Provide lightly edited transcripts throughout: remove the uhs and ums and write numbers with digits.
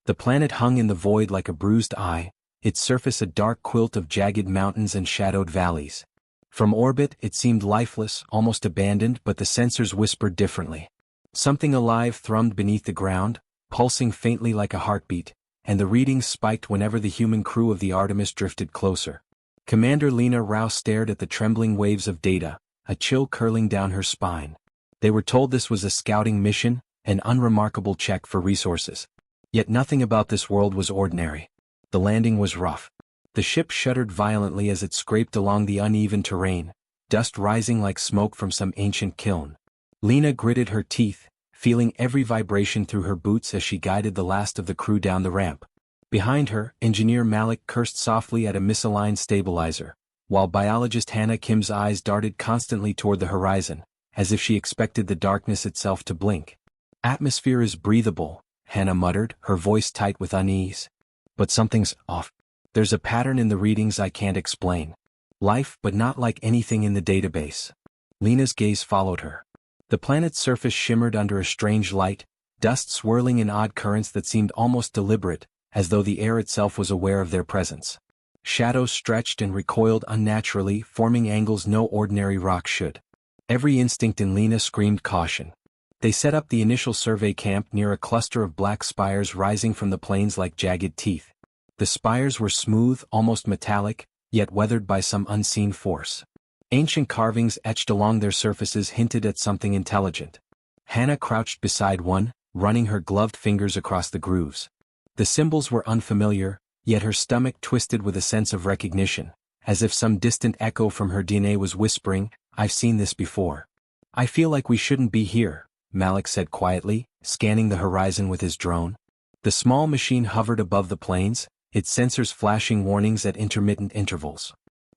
The planet hung in the void like a bruised eye, its surface a dark quilt of jagged mountains and shadowed valleys. From orbit it seemed lifeless, almost abandoned, but the sensors whispered differently. Something alive thrummed beneath the ground, pulsing faintly like a heartbeat, and the readings spiked whenever the human crew of the Artemis drifted closer. Commander Lena Rao stared at the trembling waves of data, a chill curling down her spine. They were told this was a scouting mission, an unremarkable check for resources. Yet nothing about this world was ordinary. The landing was rough. The ship shuddered violently as it scraped along the uneven terrain, dust rising like smoke from some ancient kiln. Lena gritted her teeth, feeling every vibration through her boots as she guided the last of the crew down the ramp. Behind her, Engineer Malik cursed softly at a misaligned stabilizer, while biologist Hannah Kim's eyes darted constantly toward the horizon, as if she expected the darkness itself to blink. "Atmosphere is breathable," Hannah muttered, her voice tight with unease. "But something's off. There's a pattern in the readings I can't explain. Life, but not like anything in the database." Lena's gaze followed her. The planet's surface shimmered under a strange light, dust swirling in odd currents that seemed almost deliberate, as though the air itself was aware of their presence. Shadows stretched and recoiled unnaturally, forming angles no ordinary rock should. Every instinct in Lena screamed caution. They set up the initial survey camp near a cluster of black spires rising from the plains like jagged teeth. The spires were smooth, almost metallic, yet weathered by some unseen force. Ancient carvings etched along their surfaces hinted at something intelligent. Hannah crouched beside one, running her gloved fingers across the grooves. The symbols were unfamiliar, yet her stomach twisted with a sense of recognition, as if some distant echo from her DNA was whispering, "I've seen this before." "I feel like we shouldn't be here," Malik said quietly, scanning the horizon with his drone. The small machine hovered above the plains, its sensors flashing warnings at intermittent intervals.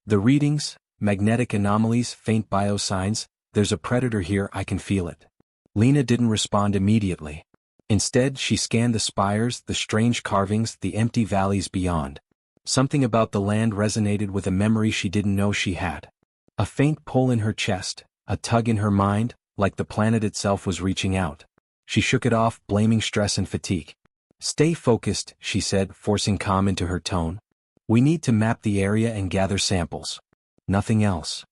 "The readings, magnetic anomalies, faint biosigns, there's a predator here, I can feel it." Lena didn't respond immediately. Instead, she scanned the spires, the strange carvings, the empty valleys beyond. Something about the land resonated with a memory she didn't know she had. A faint pull in her chest, a tug in her mind, like the planet itself was reaching out. She shook it off, blaming stress and fatigue. "Stay focused," she said, forcing calm into her tone. "We need to map the area and gather samples. Nothing else."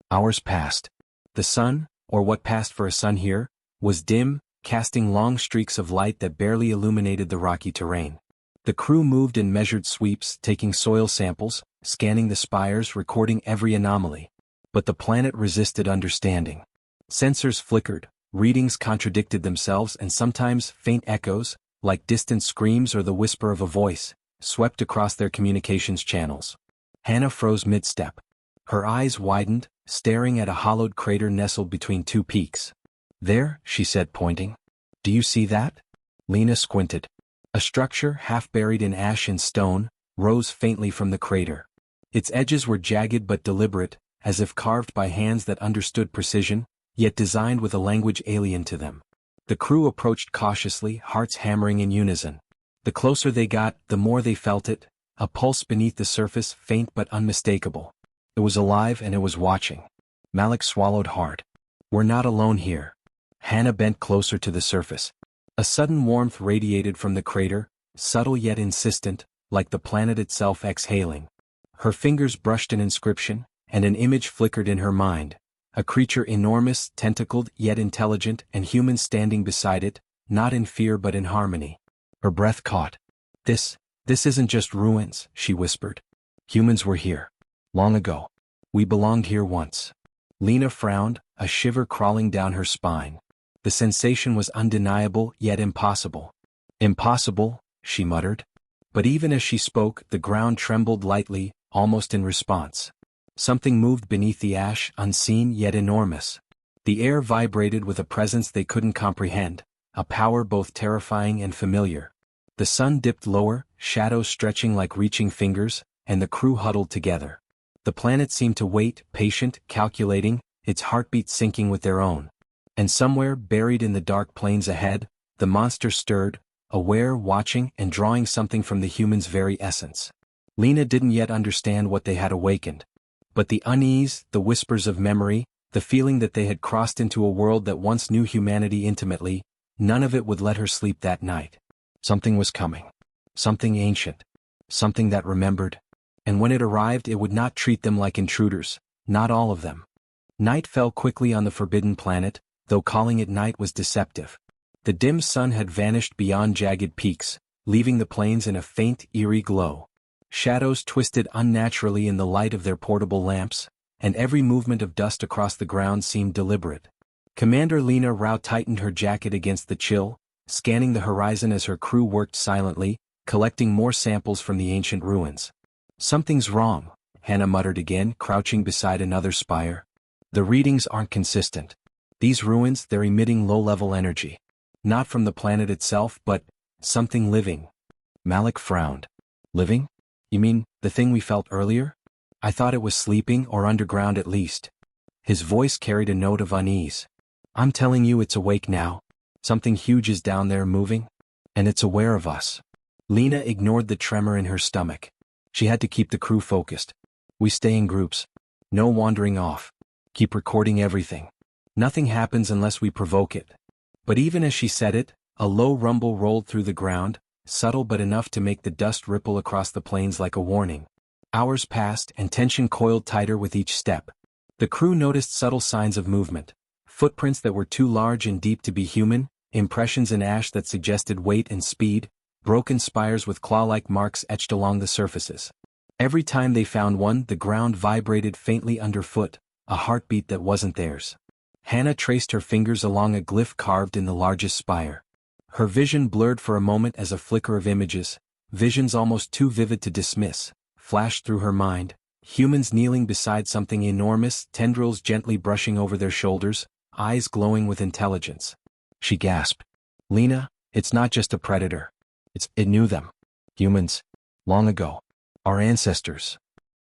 Hours passed. The sun, or what passed for a sun here, was dim, casting long streaks of light that barely illuminated the rocky terrain. The crew moved in measured sweeps, taking soil samples, scanning the spires, recording every anomaly. But the planet resisted understanding. Sensors flickered, readings contradicted themselves, and sometimes faint echoes, like distant screams or the whisper of a voice, swept across their communications channels. Hannah froze mid-step. Her eyes widened, staring at a hollowed crater nestled between two peaks. "There," she said, pointing. "Do you see that?" Lena squinted. A structure, half buried in ash and stone, rose faintly from the crater. Its edges were jagged but deliberate, as if carved by hands that understood precision, yet designed with a language alien to them. The crew approached cautiously, hearts hammering in unison. The closer they got, the more they felt it, a pulse beneath the surface, faint but unmistakable. It was alive and it was watching. Malik swallowed hard. "We're not alone here." Hannah bent closer to the surface. A sudden warmth radiated from the crater, subtle yet insistent, like the planet itself exhaling. Her fingers brushed an inscription, and an image flickered in her mind. A creature enormous, tentacled, yet intelligent, and humans standing beside it, not in fear but in harmony. Her breath caught. This isn't just ruins," she whispered. "Humans were here. Long ago. We belonged here once." Lena frowned, a shiver crawling down her spine. The sensation was undeniable, yet impossible. "Impossible," she muttered. But even as she spoke, the ground trembled lightly, almost in response. Something moved beneath the ash, unseen yet enormous. The air vibrated with a presence they couldn't comprehend, a power both terrifying and familiar. The sun dipped lower, shadows stretching like reaching fingers, and the crew huddled together. The planet seemed to wait, patient, calculating, its heartbeat syncing with their own. And somewhere, buried in the dark plains ahead, the monster stirred, aware, watching, and drawing something from the human's very essence. Lena didn't yet understand what they had awakened. But the unease, the whispers of memory, the feeling that they had crossed into a world that once knew humanity intimately, none of it would let her sleep that night. Something was coming. something ancient, something that remembered. And when it arrived, it would not treat them like intruders, not all of them. Night fell quickly on the forbidden planet, though calling it night was deceptive. The dim sun had vanished beyond jagged peaks, leaving the plains in a faint, eerie glow. Shadows twisted unnaturally in the light of their portable lamps, and every movement of dust across the ground seemed deliberate. Commander Lena Rao tightened her jacket against the chill, scanning the horizon as her crew worked silently, collecting more samples from the ancient ruins. "Something's wrong," Hannah muttered again, crouching beside another spire. "The readings aren't consistent. These ruins, they're emitting low-level energy. Not from the planet itself, but something living." Malik frowned. "Living? You mean, the thing we felt earlier? I thought it was sleeping or underground at least." His voice carried a note of unease. "I'm telling you it's awake now. Something huge is down there moving. And it's aware of us." Lena ignored the tremor in her stomach. She had to keep the crew focused. "We stay in groups. No wandering off. Keep recording everything. Nothing happens unless we provoke it." But even as she said it, a low rumble rolled through the ground, subtle but enough to make the dust ripple across the plains like a warning. Hours passed and tension coiled tighter with each step. The crew noticed subtle signs of movement. Footprints that were too large and deep to be human, impressions in ash that suggested weight and speed, broken spires with claw-like marks etched along the surfaces. Every time they found one, the ground vibrated faintly underfoot, a heartbeat that wasn't theirs. Hannah traced her fingers along a glyph carved in the largest spire. Her vision blurred for a moment as a flicker of images, visions almost too vivid to dismiss, flashed through her mind. Humans kneeling beside something enormous, tendrils gently brushing over their shoulders, eyes glowing with intelligence. She gasped. "Lena, it's not just a predator. It knew them. Humans. Long ago. Our ancestors."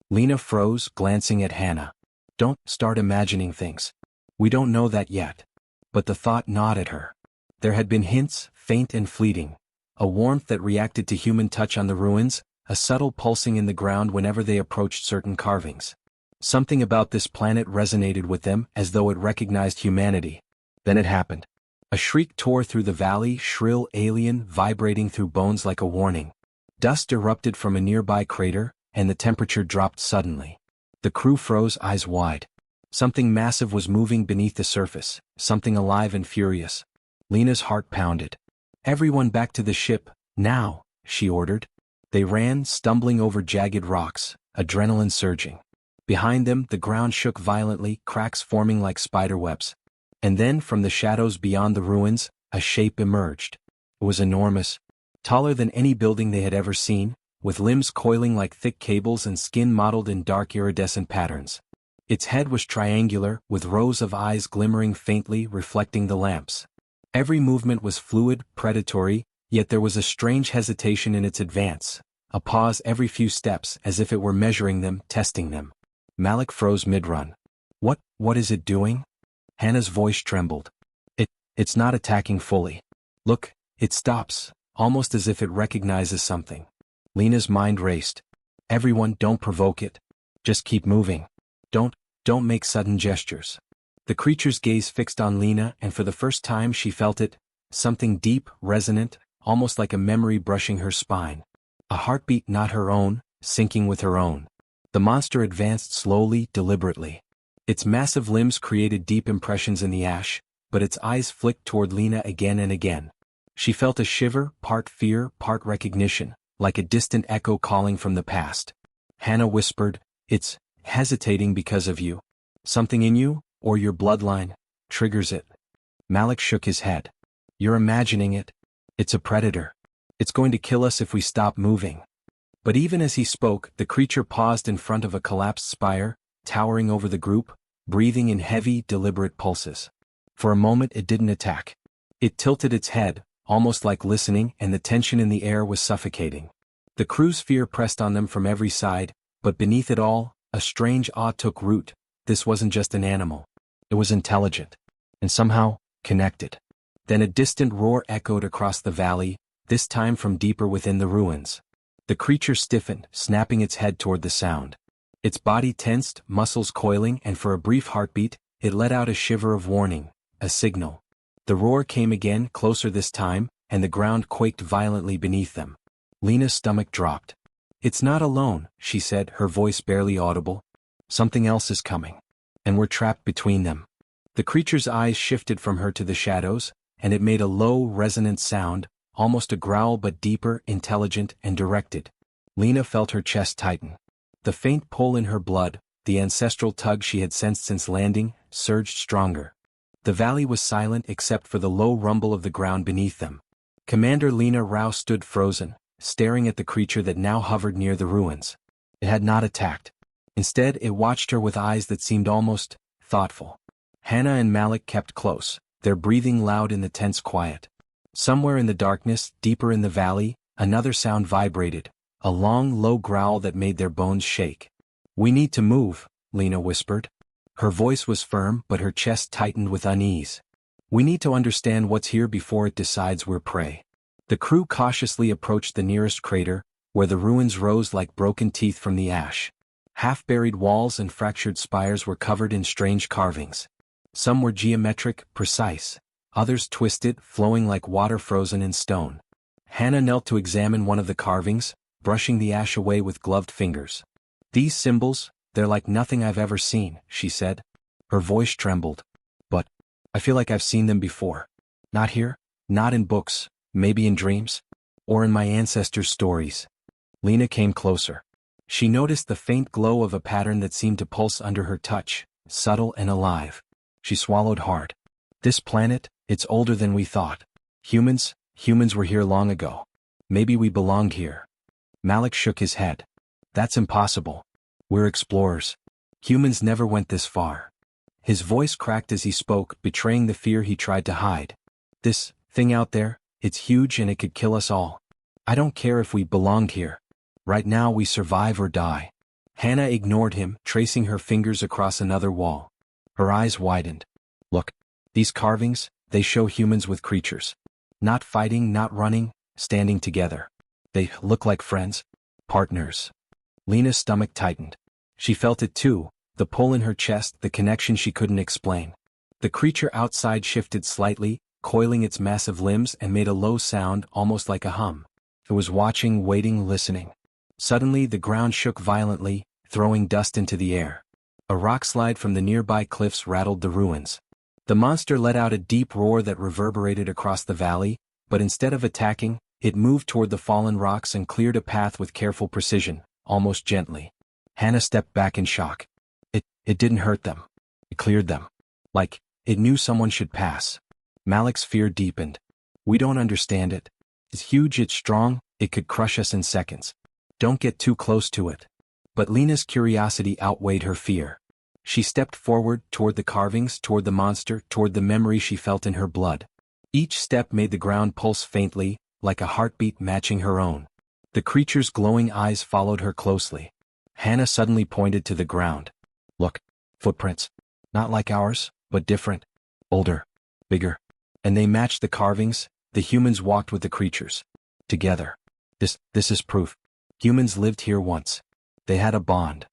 Lena froze, glancing at Hannah. "Don't start imagining things. We don't know that yet." But the thought gnawed at her. There had been hints, faint and fleeting. A warmth that reacted to human touch on the ruins, a subtle pulsing in the ground whenever they approached certain carvings. Something about this planet resonated with them as though it recognized humanity. Then it happened. A shriek tore through the valley, shrill, alien, vibrating through bones like a warning. Dust erupted from a nearby crater, and the temperature dropped suddenly. The crew froze, eyes wide. Something massive was moving beneath the surface, something alive and furious. Lena's heart pounded. "Everyone back to the ship, now," she ordered. They ran, stumbling over jagged rocks, adrenaline surging. Behind them, the ground shook violently, cracks forming like spider webs. And then, from the shadows beyond the ruins, a shape emerged. It was enormous, taller than any building they had ever seen, with limbs coiling like thick cables and skin mottled in dark iridescent patterns. Its head was triangular, with rows of eyes glimmering faintly, reflecting the lamps. Every movement was fluid, predatory, yet there was a strange hesitation in its advance, a pause every few steps as if it were measuring them, testing them. Malik froze mid-run. What is it doing?" Hannah's voice trembled. It's not attacking fully. Look, it stops, almost as if it recognizes something." Lena's mind raced. "Everyone, don't provoke it. Just keep moving. Don't make sudden gestures." The creature's gaze fixed on Lena, and for the first time she felt it, something deep, resonant, almost like a memory brushing her spine. A heartbeat not her own, syncing with her own. The monster advanced slowly, deliberately. Its massive limbs created deep impressions in the ash, but its eyes flicked toward Lena again and again. She felt a shiver, part fear, part recognition, like a distant echo calling from the past. Hannah whispered, "It's hesitating because of you. Something in you, or your bloodline, triggers it." Malik shook his head. "You're imagining it. It's a predator. It's going to kill us if we stop moving." But even as he spoke, the creature paused in front of a collapsed spire, towering over the group, breathing in heavy, deliberate pulses. For a moment it didn't attack. It tilted its head, almost like listening, and the tension in the air was suffocating. The crew's fear pressed on them from every side, but beneath it all, a strange awe took root. This wasn't just an animal. It was intelligent. And somehow, connected. Then a distant roar echoed across the valley, this time from deeper within the ruins. The creature stiffened, snapping its head toward the sound. Its body tensed, muscles coiling, and for a brief heartbeat, it let out a shiver of warning, a signal. The roar came again, closer this time, and the ground quaked violently beneath them. Lena's stomach dropped. "It's not alone," she said, her voice barely audible. "Something else is coming. And we're trapped between them." The creature's eyes shifted from her to the shadows, and it made a low, resonant sound, almost a growl but deeper, intelligent, and directed. Lena felt her chest tighten. The faint pull in her blood, the ancestral tug she had sensed since landing, surged stronger. The valley was silent except for the low rumble of the ground beneath them. Commander Lena Rao stood frozen, staring at the creature that now hovered near the ruins. It had not attacked. Instead, it watched her with eyes that seemed almost thoughtful. Hannah and Malik kept close, their breathing loud in the tense quiet. Somewhere in the darkness, deeper in the valley, another sound vibrated, a long, low growl that made their bones shake. "We need to move," Lena whispered. Her voice was firm, but her chest tightened with unease. "We need to understand what's here before it decides we're prey." The crew cautiously approached the nearest crater, where the ruins rose like broken teeth from the ash. Half-buried walls and fractured spires were covered in strange carvings. Some were geometric, precise, others twisted, flowing like water frozen in stone. Hannah knelt to examine one of the carvings, brushing the ash away with gloved fingers. "These symbols, they're like nothing I've ever seen," she said. Her voice trembled. "But I feel like I've seen them before. Not here, not in books, maybe in dreams, or in my ancestors' stories." Lena came closer. She noticed the faint glow of a pattern that seemed to pulse under her touch, subtle and alive. She swallowed hard. "This planet, it's older than we thought. Humans were here long ago. Maybe we belonged here." Malik shook his head. "That's impossible. We're explorers. Humans never went this far." His voice cracked as he spoke, betraying the fear he tried to hide. "This thing out there, it's huge and it could kill us all. I don't care if we belonged here. Right now we survive or die." Hannah ignored him, tracing her fingers across another wall. Her eyes widened. "Look, these carvings, they show humans with creatures. Not fighting, not running, standing together. They look like friends, partners." Lena's stomach tightened. She felt it too, the pull in her chest, the connection she couldn't explain. The creature outside shifted slightly, coiling its massive limbs, and made a low sound, almost like a hum. It was watching, waiting, listening. Suddenly the ground shook violently, throwing dust into the air. A rockslide from the nearby cliffs rattled the ruins. The monster let out a deep roar that reverberated across the valley, but instead of attacking, it moved toward the fallen rocks and cleared a path with careful precision, almost gently. Hannah stepped back in shock. It didn't hurt them. It cleared them. Like, it knew someone should pass. Malik's fear deepened. "We don't understand it. It's huge, it's strong, it could crush us in seconds. Don't get too close to it." But Lena's curiosity outweighed her fear. She stepped forward, toward the carvings, toward the monster, toward the memory she felt in her blood. Each step made the ground pulse faintly, like a heartbeat matching her own. The creature's glowing eyes followed her closely. Hannah suddenly pointed to the ground. "Look, footprints. Not like ours, but different. Older. Bigger. And they matched the carvings. The humans walked with the creatures. Together. This is proof. Humans lived here once. They had a bond."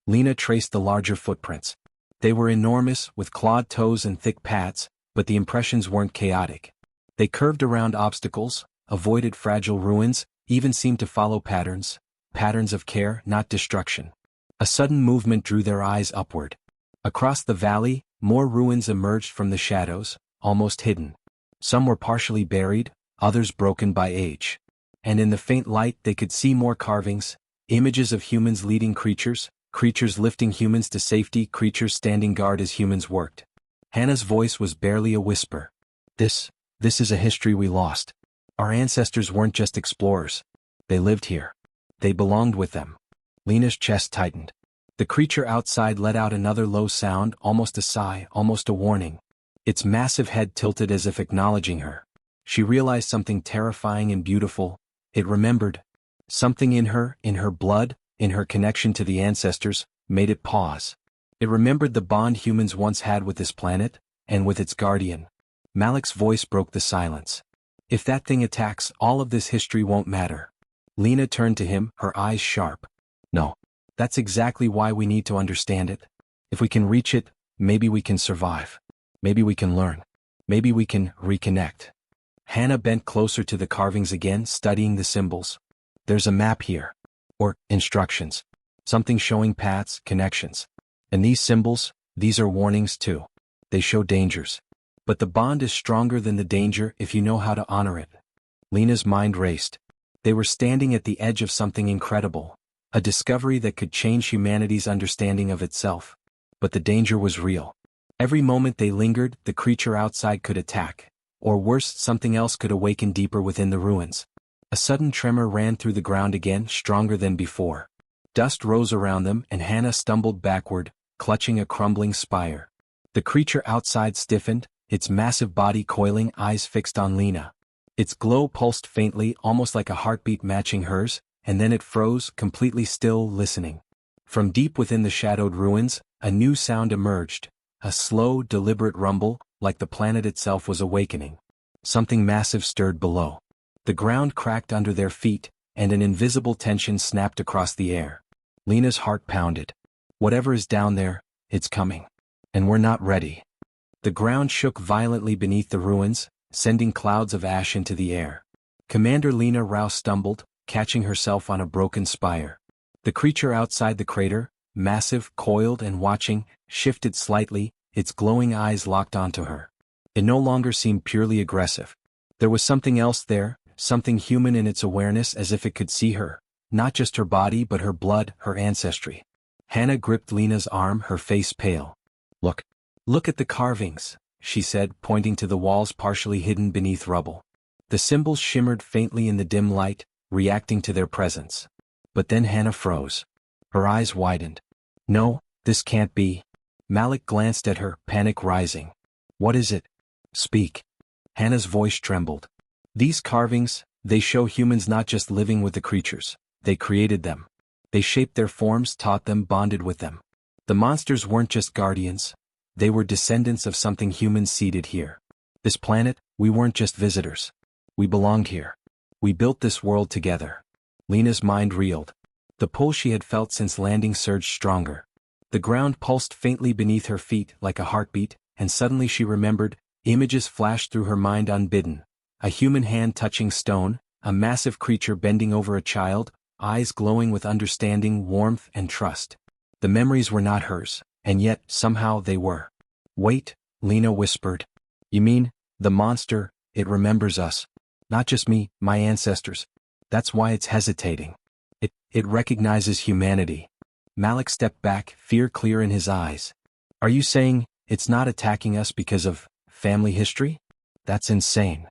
Lena traced the larger footprints. They were enormous, with clawed toes and thick pads, but the impressions weren't chaotic. They curved around obstacles, avoided fragile ruins, even seemed to follow patterns of care, not destruction. A sudden movement drew their eyes upward. Across the valley, more ruins emerged from the shadows, almost hidden. Some were partially buried, others broken by age. And in the faint light they could see more carvings, images of humans leading creatures, creatures lifting humans to safety, creatures standing guard as humans worked. Hannah's voice was barely a whisper. This is a history we lost. Our ancestors weren't just explorers. They lived here. They belonged with them." Lena's chest tightened. The creature outside let out another low sound, almost a sigh, almost a warning. Its massive head tilted as if acknowledging her. She realized something terrifying and beautiful. It remembered. Something in her blood, in her connection to the ancestors, made it pause. It remembered the bond humans once had with this planet, and with its guardian. Malik's voice broke the silence. "If that thing attacks, all of this history won't matter." Lena turned to him, her eyes sharp. "No. That's exactly why we need to understand it. If we can reach it, maybe we can survive. Maybe we can learn. Maybe we can reconnect." Hannah bent closer to the carvings again, studying the symbols. There's a map here. Or instructions. Something showing paths, connections. And these symbols, these are warnings too. They show dangers. But the bond is stronger than the danger if you know how to honor it. Lena's mind raced. They were standing at the edge of something incredible. A discovery that could change humanity's understanding of itself. But the danger was real. Every moment they lingered, the creature outside could attack. Or worse, something else could awaken deeper within the ruins. A sudden tremor ran through the ground again, stronger than before. Dust rose around them and Hannah stumbled backward, clutching a crumbling spire. The creature outside stiffened, its massive body coiling, eyes fixed on Lena. Its glow pulsed faintly, almost like a heartbeat matching hers, and then it froze, completely still, listening. From deep within the shadowed ruins, a new sound emerged. A slow, deliberate rumble, like the planet itself was awakening. Something massive stirred below. The ground cracked under their feet, and an invisible tension snapped across the air. Lena's heart pounded. Whatever is down there, it's coming. And we're not ready. The ground shook violently beneath the ruins, sending clouds of ash into the air. Commander Lena Rao stumbled, catching herself on a broken spire. The creature outside the crater, massive, coiled and watching, shifted slightly, its glowing eyes locked onto her. It no longer seemed purely aggressive. There was something else there, something human in its awareness, as if it could see her. Not just her body but her blood, her ancestry. Hannah gripped Lena's arm, her face pale. Look at the carvings, she said, pointing to the walls partially hidden beneath rubble. The symbols shimmered faintly in the dim light, reacting to their presence. But then Hannah froze. Her eyes widened. No, this can't be. Malik glanced at her, panic rising. What is it? Speak. Hannah's voice trembled. These carvings, they show humans not just living with the creatures. They created them. They shaped their forms, taught them, bonded with them. The monsters weren't just guardians. They were descendants of something humans seeded here. This planet, we weren't just visitors. We belonged here. We built this world together. Lena's mind reeled. The pull she had felt since landing surged stronger. The ground pulsed faintly beneath her feet like a heartbeat, and suddenly she remembered. Images flashed through her mind unbidden. A human hand touching stone, a massive creature bending over a child, eyes glowing with understanding, warmth, and trust. The memories were not hers, and yet, somehow, they were. Wait, Lena whispered. You mean, the monster, it remembers us. Not just me, my ancestors. That's why it's hesitating. It recognizes humanity. Malik stepped back, fear clear in his eyes. Are you saying, it's not attacking us because of family history? That's insane.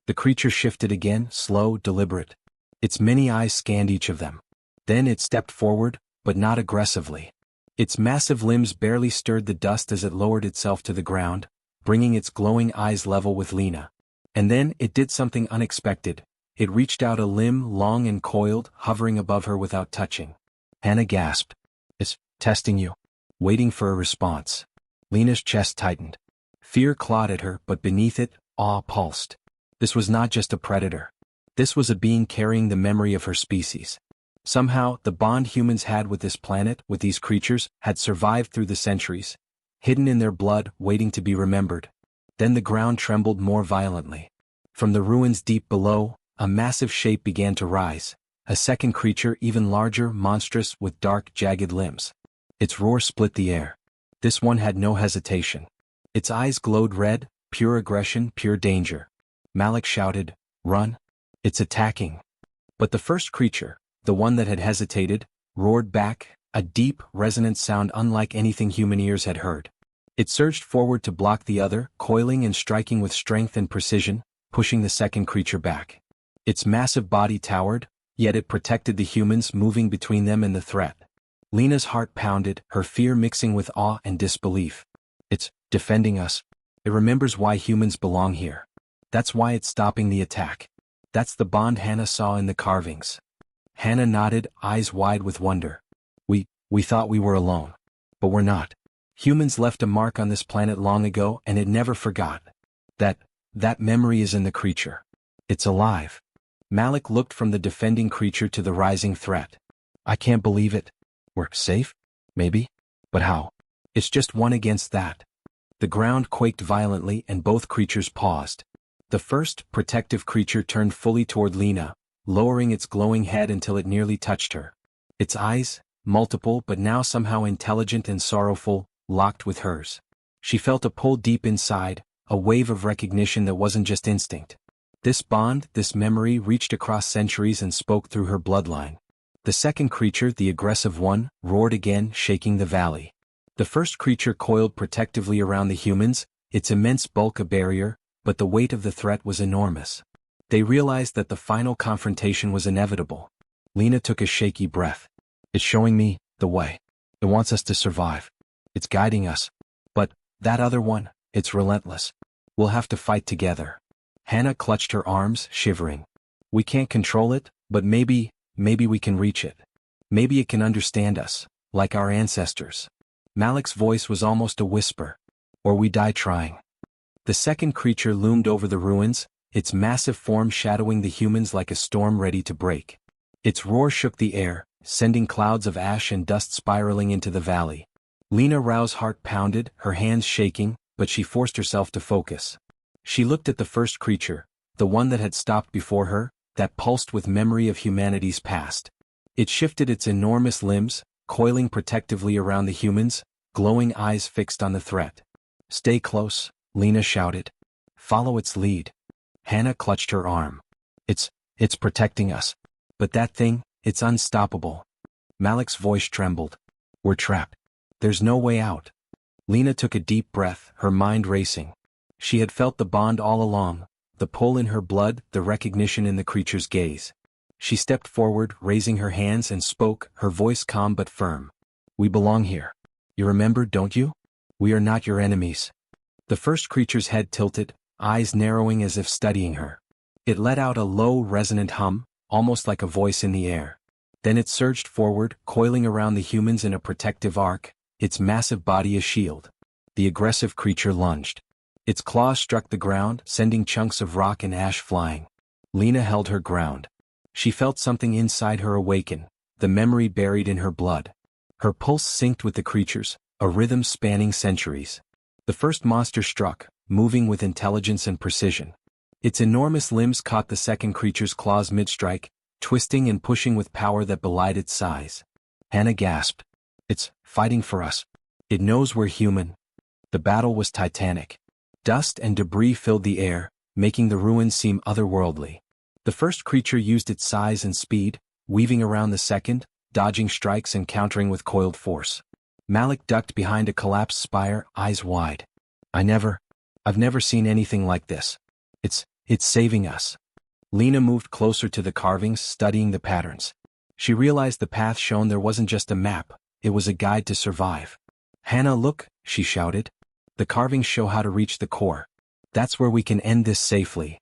The creature shifted again, slow, deliberate. Its many eyes scanned each of them. Then it stepped forward, but not aggressively. Its massive limbs barely stirred the dust as it lowered itself to the ground, bringing its glowing eyes level with Lena. And then it did something unexpected. It reached out a limb, long and coiled, hovering above her without touching. Hannah gasped. It's testing you. Waiting for a response. Lena's chest tightened. Fear clawed at her, but beneath it, awe pulsed. This was not just a predator. This was a being carrying the memory of her species. Somehow, the bond humans had with this planet, with these creatures, had survived through the centuries, hidden in their blood, waiting to be remembered. Then the ground trembled more violently. From the ruins deep below, a massive shape began to rise. A second creature, even larger, monstrous, with dark, jagged limbs. Its roar split the air. This one had no hesitation. Its eyes glowed red, pure aggression, pure danger. Malik shouted, "Run! It's attacking!" But the first creature, the one that had hesitated, roared back, a deep, resonant sound unlike anything human ears had heard. It surged forward to block the other, coiling and striking with strength and precision, pushing the second creature back. Its massive body towered, yet it protected the humans, moving between them and the threat. Lena's heart pounded, her fear mixing with awe and disbelief. It's defending us. It remembers why humans belong here. That's why it's stopping the attack. That's the bond Hannah saw in the carvings. Hannah nodded, eyes wide with wonder. We thought we were alone. But we're not. Humans left a mark on this planet long ago and it never forgot. That memory is in the creature. It's alive. Malik looked from the defending creature to the rising threat. I can't believe it. We're safe? Maybe? But how? It's just one against that. The ground quaked violently and both creatures paused. The first, protective creature turned fully toward Lena, lowering its glowing head until it nearly touched her. Its eyes, multiple but now somehow intelligent and sorrowful, locked with hers. She felt a pull deep inside, a wave of recognition that wasn't just instinct. This bond, this memory reached across centuries and spoke through her bloodline. The second creature, the aggressive one, roared again, shaking the valley. The first creature coiled protectively around the humans, its immense bulk a barrier, but the weight of the threat was enormous. They realized that the final confrontation was inevitable. Lena took a shaky breath. It's showing me the way. It wants us to survive. It's guiding us. But that other one, it's relentless. We'll have to fight together. Hannah clutched her arms, shivering. We can't control it, but maybe we can reach it. Maybe it can understand us, like our ancestors. Malik's voice was almost a whisper. Or we die trying. The second creature loomed over the ruins, its massive form shadowing the humans like a storm ready to break. Its roar shook the air, sending clouds of ash and dust spiraling into the valley. Lena Rao's heart pounded, her hands shaking, but she forced herself to focus. She looked at the first creature, the one that had stopped before her, that pulsed with memory of humanity's past. It shifted its enormous limbs, coiling protectively around the humans, glowing eyes fixed on the threat. Stay close, Lena shouted. Follow its lead. Hannah clutched her arm. It's protecting us. But that thing, it's unstoppable. Malik's voice trembled. We're trapped. There's no way out. Lena took a deep breath, her mind racing. She had felt the bond all along, the pull in her blood, the recognition in the creature's gaze. She stepped forward, raising her hands and spoke, her voice calm but firm. We belong here. You remember, don't you? We are not your enemies. The first creature's head tilted, eyes narrowing as if studying her. It let out a low, resonant hum, almost like a voice in the air. Then it surged forward, coiling around the humans in a protective arc, its massive body a shield. The aggressive creature lunged. Its claws struck the ground, sending chunks of rock and ash flying. Lena held her ground. She felt something inside her awaken, the memory buried in her blood. Her pulse synced with the creature's, a rhythm spanning centuries. The first monster struck, moving with intelligence and precision. Its enormous limbs caught the second creature's claws mid-strike, twisting and pushing with power that belied its size. Hannah gasped. It's fighting for us. It knows we're human. The battle was titanic. Dust and debris filled the air, making the ruins seem otherworldly. The first creature used its size and speed, weaving around the second, dodging strikes and countering with coiled force. Malik ducked behind a collapsed spire, eyes wide. I've never seen anything like this. It's saving us. Lena moved closer to the carvings, studying the patterns. She realized the path shown there wasn't just a map, it was a guide to survive. Hannah, look, she shouted. The carvings show how to reach the core. That's where we can end this safely.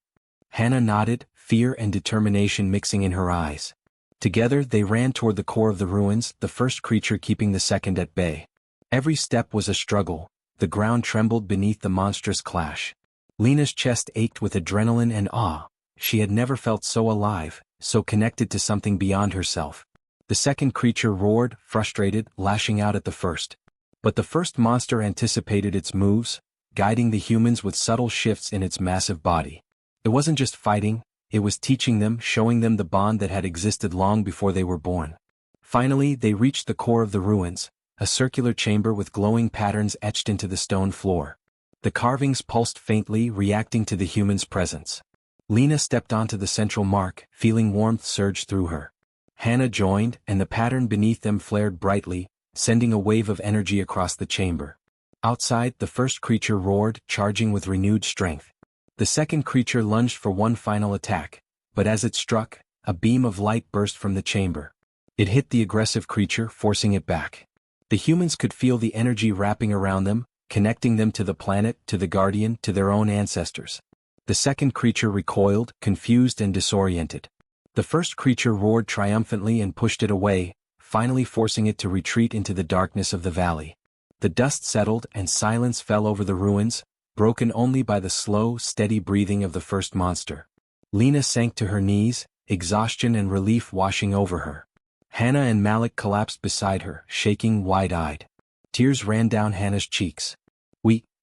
Hannah nodded, fear and determination mixing in her eyes. Together they ran toward the core of the ruins, the first creature keeping the second at bay. Every step was a struggle, the ground trembled beneath the monstrous clash. Lena's chest ached with adrenaline and awe. She had never felt so alive, so connected to something beyond herself. The second creature roared, frustrated, lashing out at the first. But the first monster anticipated its moves, guiding the humans with subtle shifts in its massive body. It wasn't just fighting, it was teaching them, showing them the bond that had existed long before they were born. Finally, they reached the core of the ruins, a circular chamber with glowing patterns etched into the stone floor. The carvings pulsed faintly, reacting to the human's presence. Lena stepped onto the central mark, feeling warmth surge through her. Hannah joined, and the pattern beneath them flared brightly, sending a wave of energy across the chamber. Outside, the first creature roared, charging with renewed strength. The second creature lunged for one final attack, but as it struck, a beam of light burst from the chamber. It hit the aggressive creature, forcing it back. The humans could feel the energy wrapping around them, connecting them to the planet, to the Guardian, to their own ancestors. The second creature recoiled, confused and disoriented. The first creature roared triumphantly and pushed it away, finally forcing it to retreat into the darkness of the valley. The dust settled and silence fell over the ruins, broken only by the slow, steady breathing of the first monster. Lena sank to her knees, exhaustion and relief washing over her. Hannah and Malik collapsed beside her, shaking wide-eyed. Tears ran down Hannah's cheeks.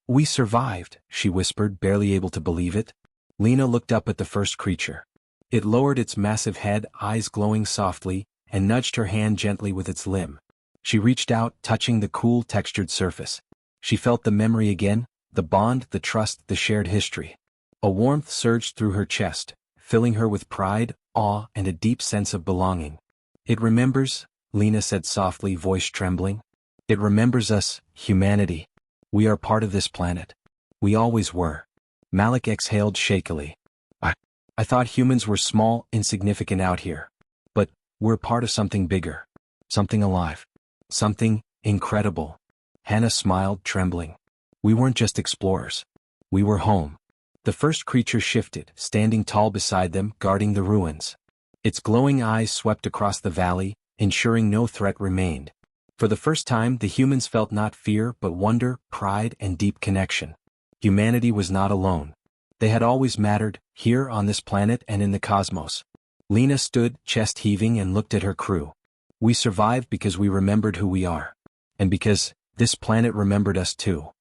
We survived, she whispered, barely able to believe it. Lena looked up at the first creature. It lowered its massive head, eyes glowing softly, and nudged her hand gently with its limb. She reached out, touching the cool, textured surface. She felt the memory again, the bond, the trust, the shared history. A warmth surged through her chest, filling her with pride, awe, and a deep sense of belonging. "It remembers," Lena said softly, voice trembling. "It remembers us, humanity. We are part of this planet. We always were." Malik exhaled shakily. I thought humans were small, insignificant out here. But we're part of something bigger. Something alive. Something incredible." Hannah smiled, trembling. "We weren't just explorers. We were home." The first creature shifted, standing tall beside them, guarding the ruins. Its glowing eyes swept across the valley, ensuring no threat remained. For the first time, the humans felt not fear but wonder, pride, and deep connection. Humanity was not alone. They had always mattered, here on this planet and in the cosmos. Lena stood, chest heaving, and looked at her crew. "We survived because we remembered who we are. And because this planet remembered us too."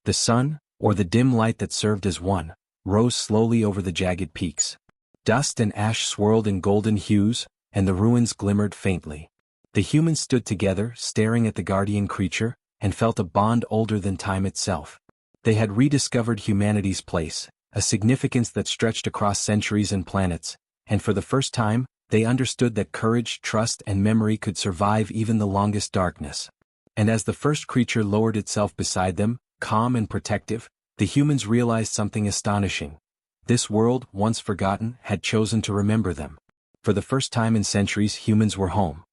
The sun, or the dim light that served as one, rose slowly over the jagged peaks. Dust and ash swirled in golden hues, and the ruins glimmered faintly. The humans stood together, staring at the guardian creature, and felt a bond older than time itself. They had rediscovered humanity's place, a significance that stretched across centuries and planets, and for the first time, they understood that courage, trust, and memory could survive even the longest darkness. And as the first creature lowered itself beside them, calm and protective, the humans realized something astonishing. This world, once forgotten, had chosen to remember them. For the first time in centuries, humans were home.